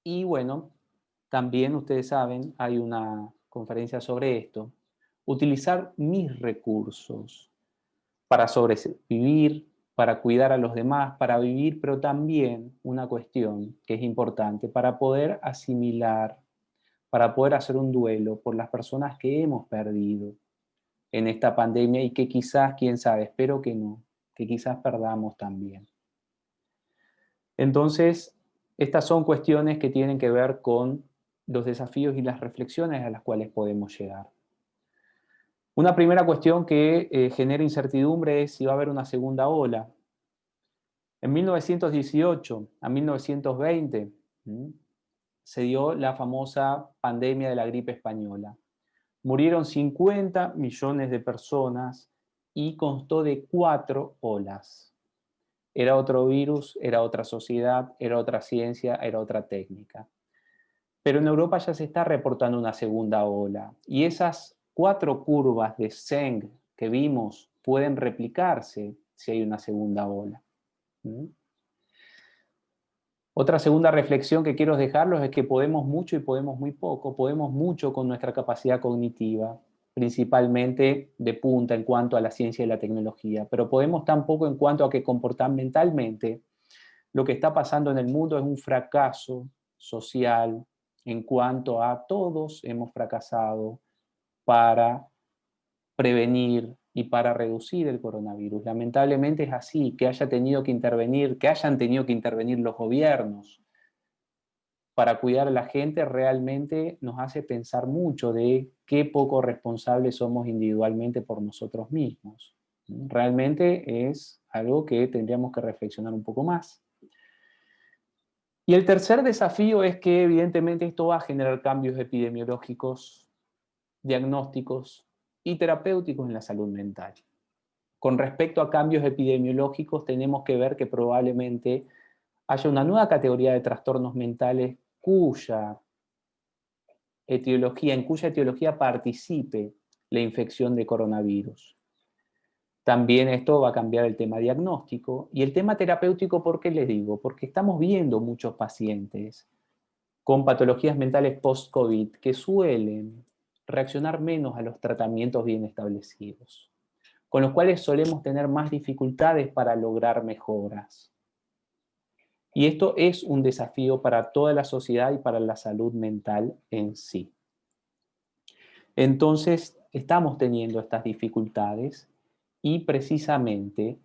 Y bueno, también ustedes saben, hay una conferencia sobre esto, utilizar mis recursos para sobrevivir, para cuidar a los demás, para vivir, pero también una cuestión que es importante, para poder asimilar, para poder hacer un duelo por las personas que hemos perdido en esta pandemia y que quizás, quién sabe, espero que no, que quizás perdamos también. Entonces, estas son cuestiones que tienen que ver con los desafíos y las reflexiones a las cuales podemos llegar. Una primera cuestión que genera incertidumbre es si va a haber una segunda ola. En 1918 a 1920 se dio la famosa pandemia de la gripe española. Murieron 50 millones de personas y constó de 4 olas. Era otro virus, era otra sociedad, era otra ciencia, era otra técnica. Pero en Europa ya se está reportando una segunda ola y esas 4 curvas de Zeng que vimos pueden replicarse si hay una segunda ola. Otra segunda reflexión que quiero dejarlos es que podemos mucho y podemos muy poco. Podemos mucho con nuestra capacidad cognitiva, principalmente de punta en cuanto a la ciencia y la tecnología, pero podemos tan poco en cuanto a que comportamentalmente lo que está pasando en el mundo es un fracaso social en cuanto a todos hemos fracasado para prevenir y para reducir el coronavirus. Lamentablemente es así, que hayan tenido que intervenir los gobiernos para cuidar a la gente realmente nos hace pensar mucho de qué poco responsables somos individualmente por nosotros mismos. Realmente es algo que tendríamos que reflexionar un poco más. Y el tercer desafío es que evidentemente esto va a generar cambios epidemiológicos, diagnósticos y terapéuticos en la salud mental. Con respecto a cambios epidemiológicos, tenemos que ver que probablemente haya una nueva categoría de trastornos mentales en cuya etiología participe la infección de coronavirus. También esto va a cambiar el tema diagnóstico y el tema terapéutico. ¿Por qué les digo? Porque estamos viendo muchos pacientes con patologías mentales post-COVID que suelen reaccionar menos a los tratamientos bien establecidos, con los cuales solemos tener más dificultades para lograr mejoras. Y esto es un desafío para toda la sociedad y para la salud mental en sí. Entonces, estamos teniendo estas dificultades y precisamente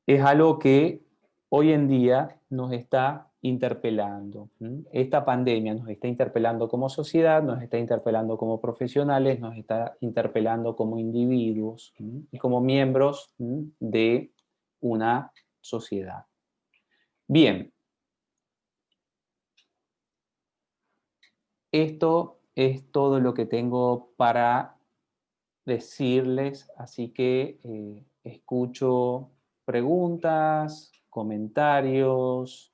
es algo que hoy en día nos está interpelando. Esta pandemia nos está interpelando como sociedad, nos está interpelando como profesionales, nos está interpelando como individuos y como miembros de una sociedad. Bien, esto es todo lo que tengo para decirles, así que escucho preguntas, comentarios.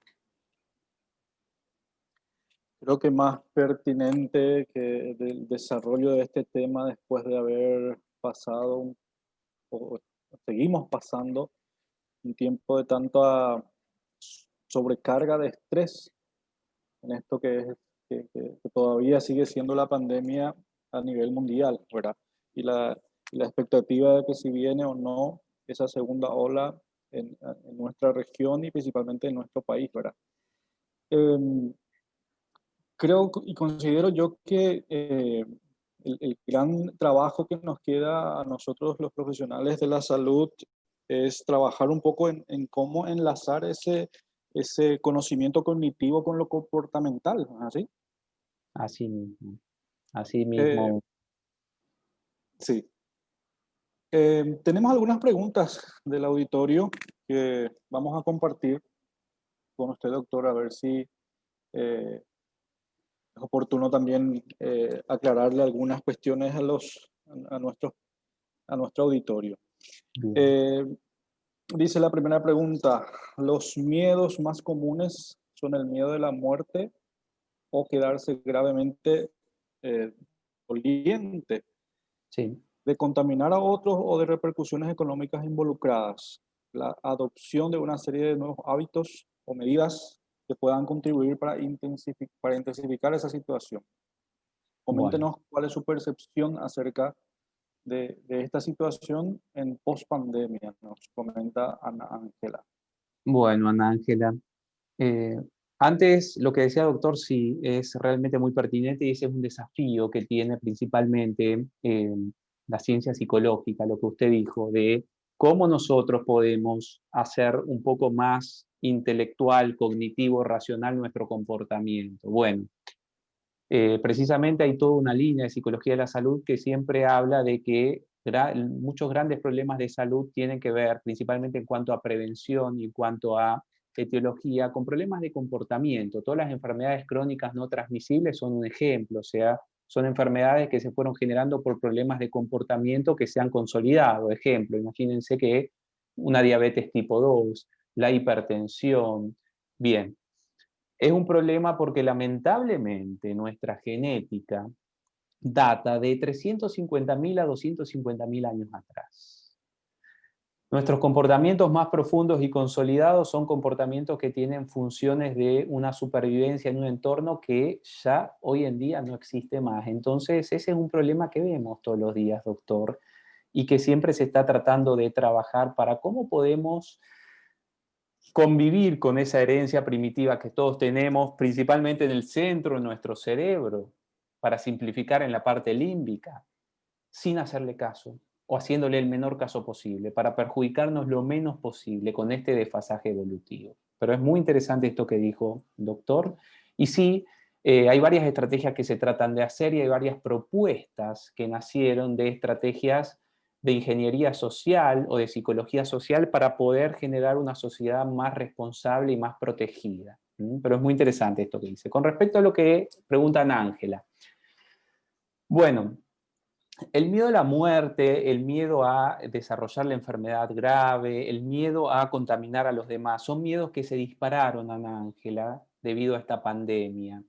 Creo que más pertinente que del desarrollo de este tema después de haber pasado o seguimos pasando un tiempo de tanta sobrecarga de estrés en esto que todavía sigue siendo la pandemia a nivel mundial, ¿verdad? Y la expectativa de que si viene o no esa segunda ola en nuestra región y principalmente en nuestro país, ¿verdad? Em, Creo y considero yo que el gran trabajo que nos queda a nosotros los profesionales de la salud es trabajar un poco en cómo enlazar ese conocimiento cognitivo con lo comportamental, ¿no es así? Así mismo, así Eh, mismo. sí. Tenemos algunas preguntas del auditorio que vamos a compartir con usted, doctor, a ver si eh, es oportuno también aclararle algunas cuestiones a nuestros a nuestro auditorio. Bien. Eh, Dice la primera pregunta, ¿los miedos más comunes son el miedo de la muerte o quedarse gravemente eh, doliente, Sí. de contaminar a otros o de repercusiones económicas involucradas? La adopción de una serie de nuevos hábitos o medidas que puedan contribuir para intensificar esa situación. Bueno, Coméntenos cuál es su percepción acerca de esta situación en post-pandemia, nos comenta Ana Ángela. bueno, Ana Ángela. eh, Antes, lo que decía doctor, sí, es realmente muy pertinente y ese es un desafío que tiene principalmente la ciencia psicológica, lo que usted dijo, de cómo nosotros podemos hacer un poco más intelectual, cognitivo, racional nuestro comportamiento. Bueno, precisamente hay toda una línea de psicología de la salud que siempre habla de que muchos grandes problemas de salud tienen que ver, principalmente en cuanto a prevención y en cuanto a etiología, con problemas de comportamiento. Todas las enfermedades crónicas no transmisibles son un ejemplo, o sea, son enfermedades que se fueron generando por problemas de comportamiento que se han consolidado. Ejemplo, imagínense que una diabetes tipo 2, la hipertensión. Bien, es un problema porque lamentablemente nuestra genética data de 350.000 a 250.000 años atrás. Nuestros comportamientos más profundos y consolidados son comportamientos que tienen funciones de una supervivencia en un entorno que ya hoy en día no existe más. Entonces, ese es un problema que vemos todos los días, doctor, y que siempre se está tratando de trabajar para cómo podemos convivir con esa herencia primitiva que todos tenemos, principalmente en el centro de nuestro cerebro, para simplificar en la parte límbica, sin hacerle caso o haciéndole el menor caso posible, para perjudicarnos lo menos posible con este desfasaje evolutivo. Pero es muy interesante esto que dijo el doctor. Y sí, hay varias estrategias que se tratan de hacer y hay varias propuestas que nacieron de estrategias de ingeniería social o de psicología social para poder generar una sociedad más responsable y más protegida. Pero es muy interesante esto que dice. Con respecto a lo que preguntan Ángela. Bueno, el miedo a la muerte, el miedo a desarrollar la enfermedad grave, el miedo a contaminar a los demás, son miedos que se dispararon, Ana Ángela, debido a esta pandemia.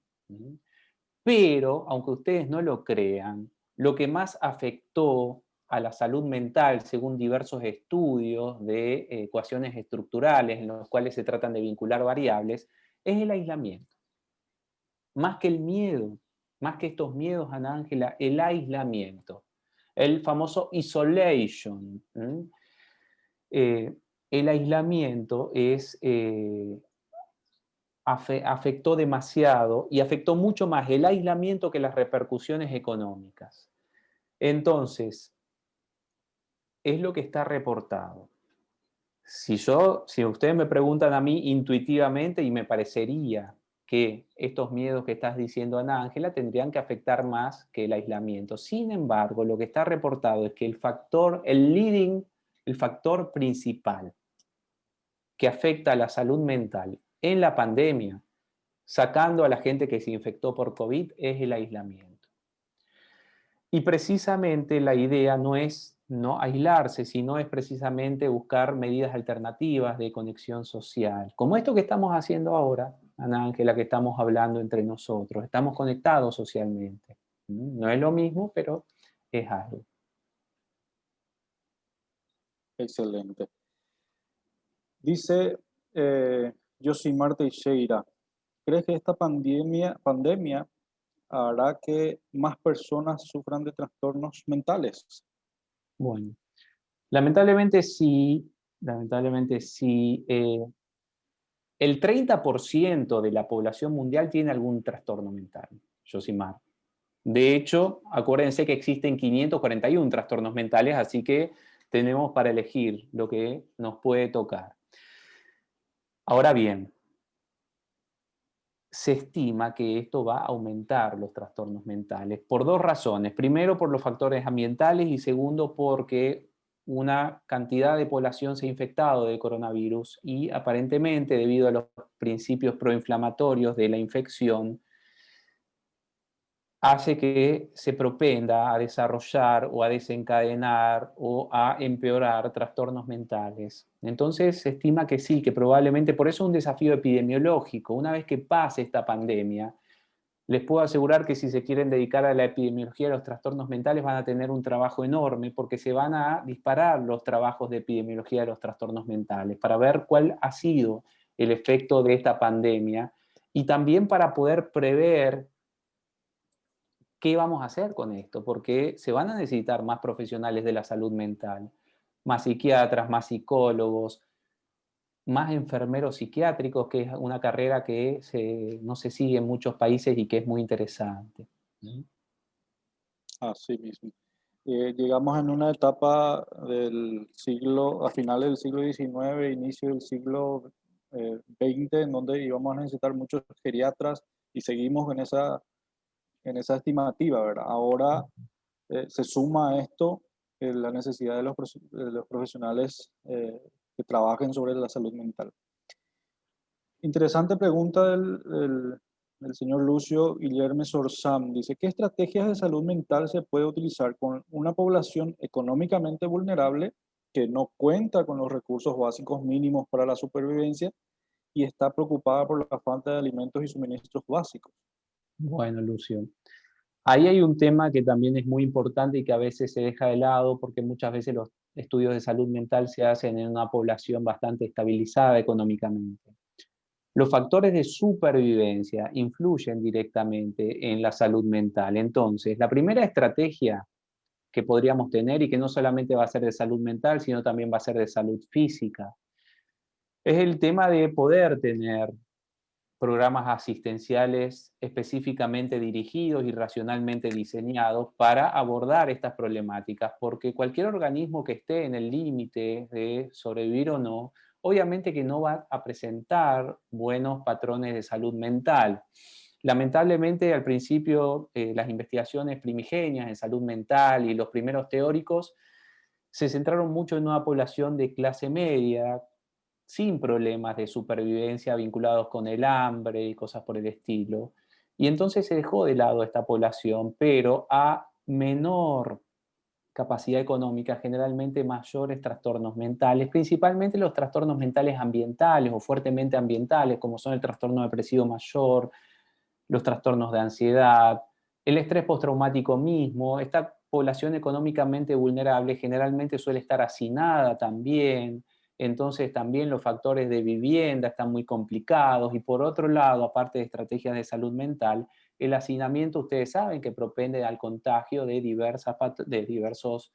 Pero, aunque ustedes no lo crean, lo que más afectó a la salud mental, según diversos estudios de ecuaciones estructurales en los cuales se tratan de vincular variables, es el aislamiento. Más que el miedo, más que estos miedos, Ana Ángela, el aislamiento, el famoso isolation. El aislamiento afectó demasiado y afectó mucho más el aislamiento que las repercusiones económicas. Entonces, es lo que está reportado. Si ustedes me preguntan a mí intuitivamente, y me parecería que estos miedos que estás diciendo, Ana Ángela, tendrían que afectar más que el aislamiento. Sin embargo, lo que está reportado es que el factor principal que afecta a la salud mental en la pandemia, sacando a la gente que se infectó por COVID, es el aislamiento. Y precisamente la idea no es no aislarse, sino es precisamente buscar medidas alternativas de conexión social. Como esto que estamos haciendo ahora, Ana Ángela, que estamos hablando entre nosotros. Estamos conectados socialmente. No es lo mismo, pero es algo. Excelente. Dice Yosimar Teixeira, ¿crees que esta pandemia hará que más personas sufran de trastornos mentales? Bueno, lamentablemente sí, el 30% de la población mundial tiene algún trastorno mental, Yosimar. De hecho, acuérdense que existen 541 trastornos mentales, así que tenemos para elegir lo que nos puede tocar. Ahora bien, se estima que esto va a aumentar los trastornos mentales por dos razones. Primero, por los factores ambientales y segundo, porque una cantidad de población se ha infectado de coronavirus y aparentemente, debido a los principios proinflamatorios de la infección, hace que se propenda a desarrollar o a desencadenar o a empeorar trastornos mentales. Entonces se estima que sí, que probablemente, por eso es un desafío epidemiológico. Una vez que pase esta pandemia, les puedo asegurar que si se quieren dedicar a la epidemiología de los trastornos mentales van a tener un trabajo enorme porque se van a disparar los trabajos de epidemiología de los trastornos mentales para ver cuál ha sido el efecto de esta pandemia y también para poder prever qué vamos a hacer con esto, porque se van a necesitar más profesionales de la salud mental, más psiquiatras, más psicólogos, más enfermeros psiquiátricos, que es una carrera que no se sigue en muchos países y que es muy interesante. Así mismo. Llegamos en una etapa del siglo, a finales del siglo XIX, inicio del siglo XX, en donde íbamos a necesitar muchos geriatras y seguimos en esa estimativa, ¿verdad? Ahora se suma a esto la necesidad de de los profesionales que trabajen sobre la salud mental. Interesante pregunta del señor Lucio Guillermo Sorsam. Dice, ¿qué estrategias de salud mental se puede utilizar con una población económicamente vulnerable que no cuenta con los recursos básicos mínimos para la supervivencia y está preocupada por la falta de alimentos y suministros básicos? Bueno, Lucio, ahí hay un tema que también es muy importante y que a veces se deja de lado porque muchas veces los estudios de salud mental se hacen en una población bastante estabilizada económicamente. Los factores de supervivencia influyen directamente en la salud mental. Entonces, la primera estrategia que podríamos tener, y que no solamente va a ser de salud mental, sino también va a ser de salud física, es el tema de poder tener programas asistenciales específicamente dirigidos y racionalmente diseñados para abordar estas problemáticas, porque cualquier organismo que esté en el límite de sobrevivir o no, obviamente que no va a presentar buenos patrones de salud mental. Lamentablemente, al principio, las investigaciones primigenias en salud mental y los primeros teóricos se centraron mucho en una población de clase media, sin problemas de supervivencia vinculados con el hambre y cosas por el estilo. Y entonces se dejó de lado esta población, pero a menor capacidad económica, generalmente mayores trastornos mentales, principalmente los trastornos mentales ambientales o fuertemente ambientales, como son el trastorno depresivo mayor, los trastornos de ansiedad, el estrés postraumático mismo. Esta población económicamente vulnerable generalmente suele estar hacinada también, entonces también los factores de vivienda están muy complicados y por otro lado, aparte de estrategias de salud mental, el hacinamiento ustedes saben que propende al contagio de diversos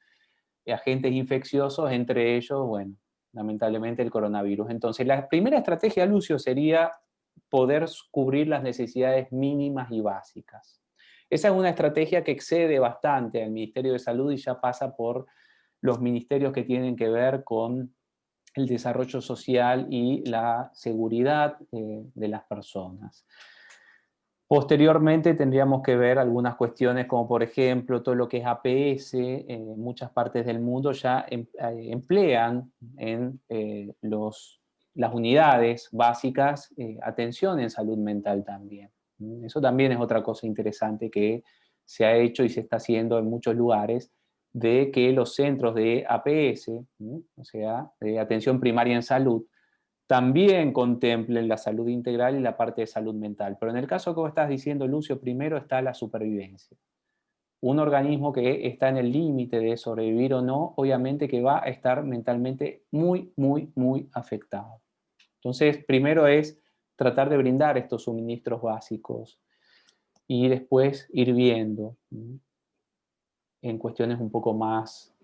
agentes infecciosos, entre ellos, bueno, lamentablemente el coronavirus. Entonces, la primera estrategia, Lucio, sería poder cubrir las necesidades mínimas y básicas. Esa es una estrategia que excede bastante al Ministerio de Salud y ya pasa por los ministerios que tienen que ver con el desarrollo social y la seguridad de las personas. Posteriormente tendríamos que ver algunas cuestiones como por ejemplo todo lo que es APS, en muchas partes del mundo ya emplean en las unidades básicas atención en salud mental también. Eso también es otra cosa interesante que se ha hecho y se está haciendo en muchos lugares, de que los centros de APS, o sea, de atención primaria en salud, también contemplen la salud integral y la parte de salud mental. Pero en el caso que vos estás diciendo, Lucio, primero está la supervivencia. Un organismo que está en el límite de sobrevivir o no, obviamente que va a estar mentalmente muy, muy, muy afectado. Entonces, primero es tratar de brindar estos suministros básicos y después ir viendo en cuestiones un poco más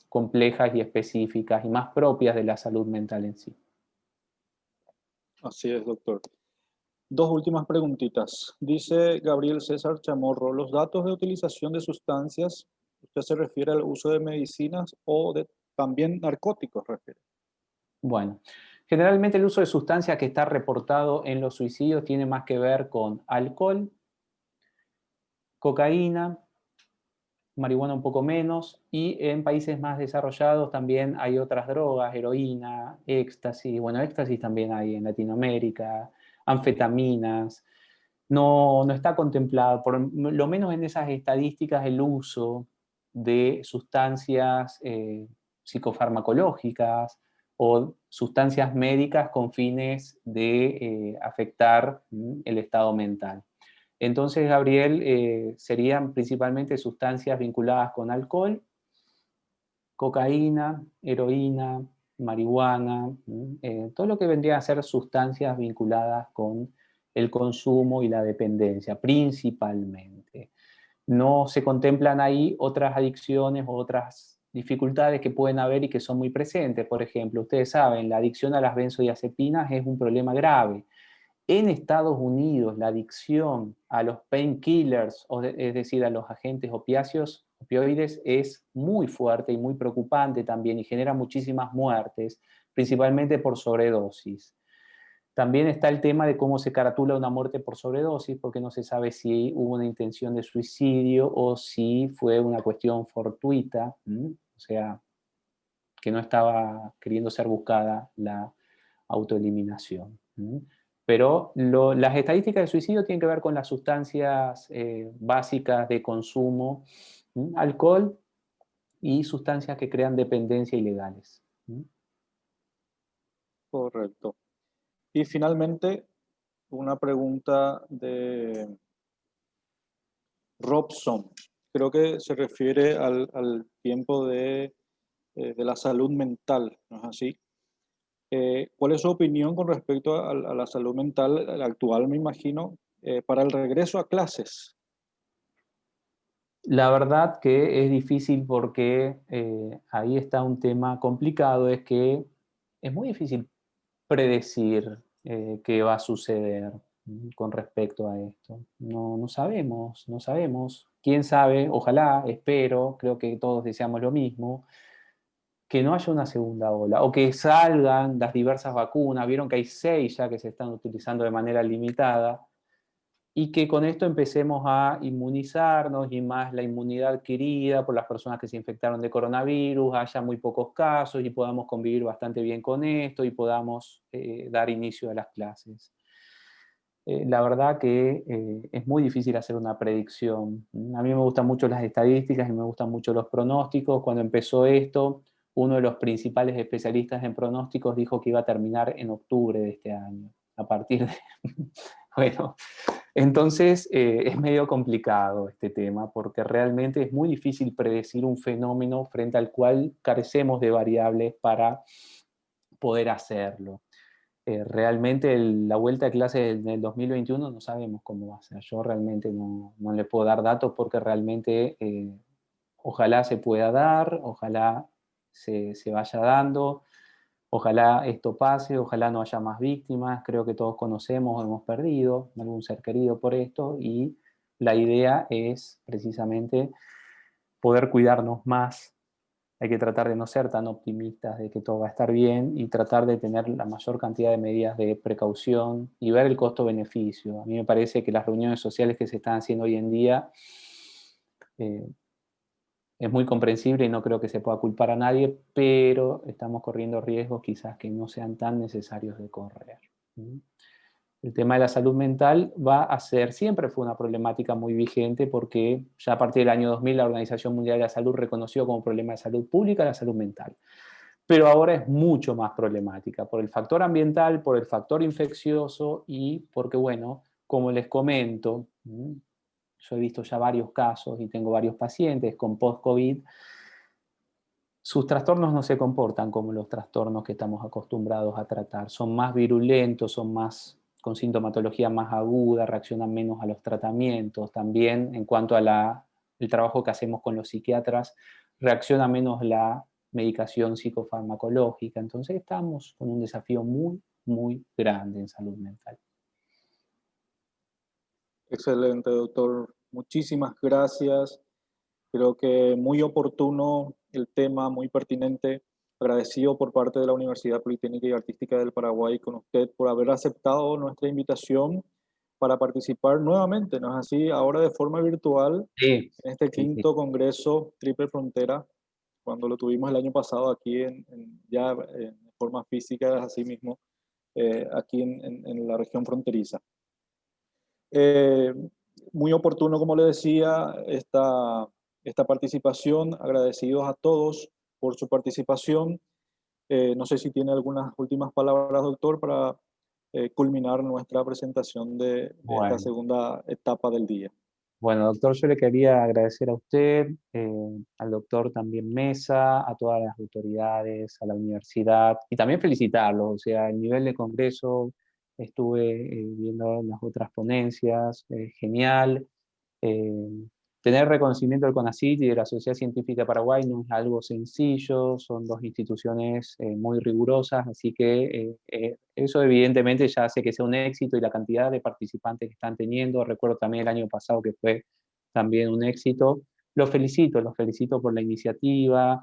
complejas y específicas y más propias de la salud mental en sí. Así es, doctor. Dos últimas preguntitas. Dice Gabriel César Chamorro, ¿los datos de utilización de sustancias, usted se refiere al uso de medicinas o de también narcóticos, refiere? Bueno, generalmente el uso de sustancias que está reportado en los suicidios tiene más que ver con alcohol, cocaína, marihuana un poco menos, y en países más desarrollados también hay otras drogas, heroína, éxtasis, bueno, éxtasis también hay en Latinoamérica, anfetaminas. No está contemplado, por lo menos en esas estadísticas, el uso de sustancias psicofarmacológicas o sustancias médicas con fines de afectar el estado mental. Entonces, Gabriel, serían principalmente sustancias vinculadas con alcohol, cocaína, heroína, marihuana, todo lo que vendría a ser sustancias vinculadas con el consumo y la dependencia, principalmente. No se contemplan ahí otras adicciones o otras dificultades que pueden haber y que son muy presentes. Por ejemplo, ustedes saben, la adicción a las benzodiazepinas es un problema grave. En Estados Unidos, la adicción a los painkillers, es decir, a los agentes opioides, es muy fuerte y muy preocupante también y genera muchísimas muertes, principalmente por sobredosis. También está el tema de cómo se caratula una muerte por sobredosis, porque no se sabe si hubo una intención de suicidio o si fue una cuestión fortuita, o sea, que no estaba queriendo ser buscada la autoeliminación. Pero las estadísticas de suicidio tienen que ver con las sustancias básicas de consumo, alcohol y sustancias que crean dependencia ilegales. Correcto. Y finalmente, una pregunta de Robson. Creo que se refiere al tiempo de la salud mental, ¿no es así? ¿Cuál es su opinión con respecto a la salud mental actual, me imagino, para el regreso a clases? La verdad que es difícil porque ahí está un tema complicado, es que es muy difícil predecir qué va a suceder con respecto a esto. No sabemos, no sabemos. ¿Quién sabe? Ojalá, espero, creo que todos deseamos lo mismo, que no haya una segunda ola o que salgan las diversas vacunas. Vieron que hay 6 ya que se están utilizando de manera limitada y que con esto empecemos a inmunizarnos y más la inmunidad adquirida por las personas que se infectaron de coronavirus, haya muy pocos casos y podamos convivir bastante bien con esto y podamos dar inicio a las clases. La verdad que es muy difícil hacer una predicción. A mí me gustan mucho las estadísticas y me gustan mucho los pronósticos. Cuando empezó esto, uno de los principales especialistas en pronósticos dijo que iba a terminar en octubre de este año. A partir de... Bueno, entonces es medio complicado este tema porque realmente es muy difícil predecir un fenómeno frente al cual carecemos de variables para poder hacerlo. Realmente la vuelta a clases en el 2021 no sabemos cómo va a ser. Yo realmente no le puedo dar datos porque realmente ojalá se pueda dar, ojalá se vaya dando, ojalá esto pase, ojalá no haya más víctimas. Creo que todos conocemos, hemos perdido algún ser querido por esto y la idea es precisamente poder cuidarnos más. Hay que tratar de no ser tan optimistas de que todo va a estar bien y tratar de tener la mayor cantidad de medidas de precaución y ver el costo-beneficio. A mí me parece que las reuniones sociales que se están haciendo hoy en día es muy comprensible y no creo que se pueda culpar a nadie, pero estamos corriendo riesgos quizás que no sean tan necesarios de correr. El tema de la salud mental siempre fue una problemática muy vigente porque ya a partir del año 2000 la Organización Mundial de la Salud reconoció como problema de salud pública la salud mental. Pero ahora es mucho más problemática por el factor ambiental, por el factor infeccioso y porque, bueno, como les comento, yo he visto ya varios casos y tengo varios pacientes con post-COVID. Sus trastornos no se comportan como los trastornos que estamos acostumbrados a tratar. Son más virulentos, son más con sintomatología más aguda, reaccionan menos a los tratamientos. También en cuanto a el trabajo que hacemos con los psiquiatras, reacciona menos la medicación psicofarmacológica. Entonces estamos con un desafío muy, muy grande en salud mental. Excelente, doctor. Muchísimas gracias. Creo que muy oportuno el tema, muy pertinente. Agradecido por parte de la Universidad Politécnica y Artística del Paraguay con usted por haber aceptado nuestra invitación para participar nuevamente, ¿no es así? Ahora de forma virtual Sí, en este sí, sí. quinto Congreso Triple Frontera, cuando lo tuvimos el año pasado aquí ya en forma física, así mismo, aquí en la región fronteriza. Eh, Muy oportuno, como le decía, esta participación. Agradecidos a todos por su participación. No sé si tiene algunas últimas palabras, doctor, para culminar nuestra presentación de esta Bueno. segunda etapa del día. Bueno, doctor, yo le quería agradecer a usted, al doctor también Mesa, a todas las autoridades, a la universidad, y también felicitarlos. O sea, el nivel de congreso, estuve viendo las otras ponencias, genial. Eh, Tener reconocimiento del CONACYT y de la Sociedad Científica de Paraguay no es algo sencillo, son dos instituciones muy rigurosas, así que eso evidentemente ya hace que sea un éxito y la cantidad de participantes que están teniendo. Recuerdo también el año pasado que fue también un éxito. Los felicito por la iniciativa,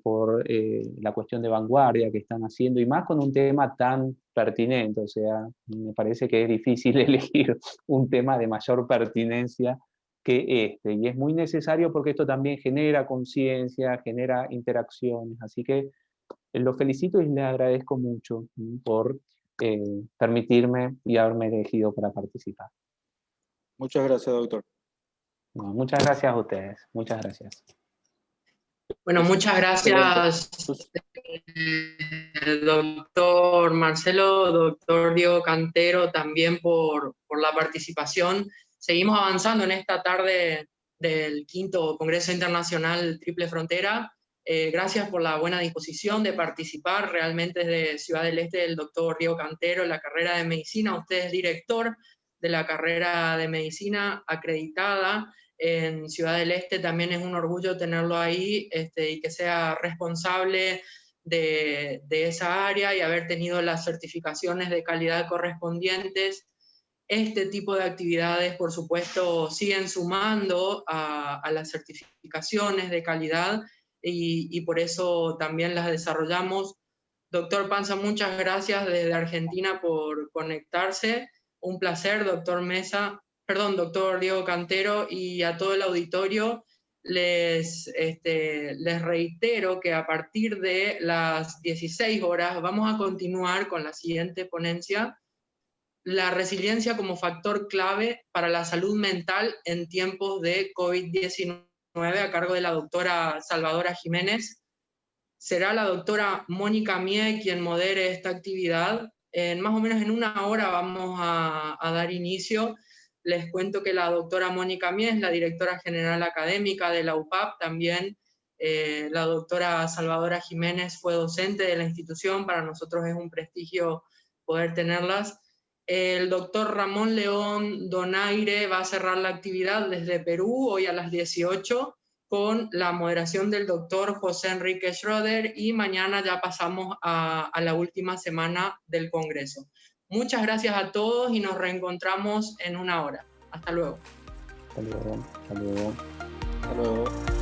por la cuestión de vanguardia que están haciendo y más con un tema tan pertinente. O sea, me parece que es difícil elegir un tema de mayor pertinencia que este. Y es muy necesario porque esto también genera conciencia, genera interacciones. Así que lo felicito y le agradezco mucho por permitirme y haberme elegido para participar. Muchas gracias, doctor. No, muchas gracias a ustedes. Muchas gracias. Bueno, muchas Excelente. gracias, doctor Marcelo, doctor Diego Cantero, también por la participación. Seguimos avanzando en esta tarde del quinto Congreso Internacional Triple Frontera. Gracias por la buena disposición de participar. Realmente desde Ciudad del Este, el doctor Diego Cantero, en la carrera de Medicina. Usted es director de la carrera de Medicina acreditada en Ciudad del Este. También es un orgullo tenerlo ahí y que sea responsable de esa área y haber tenido las certificaciones de calidad correspondientes. Este tipo de actividades, por supuesto, siguen sumando a las certificaciones de calidad y por eso también las desarrollamos. Doctor Panza, muchas gracias desde Argentina por conectarse. Un placer, doctor Mesa, perdón, doctor Diego Cantero, y a todo el auditorio les reitero que a partir de las 16 horas vamos a continuar con la siguiente ponencia, la resiliencia como factor clave para la salud mental en tiempos de COVID-19, a cargo de la doctora Salvadora Jiménez. Será la doctora Mónica Mie quien modere esta actividad. Más o menos en una hora vamos a dar inicio. Les cuento que la doctora Mónica Mie es la directora general académica de la UPAP. También la doctora Salvadora Jiménez fue docente de la institución. Para nosotros es un prestigio poder tenerlas. El doctor Ramón León Donaire va a cerrar la actividad desde Perú hoy a las 18 con la moderación del doctor José Enrique Schroeder, y mañana ya pasamos a la última semana del Congreso. Muchas gracias a todos y nos reencontramos en una hora. Hasta luego. Hasta luego. Hasta luego. Hasta luego.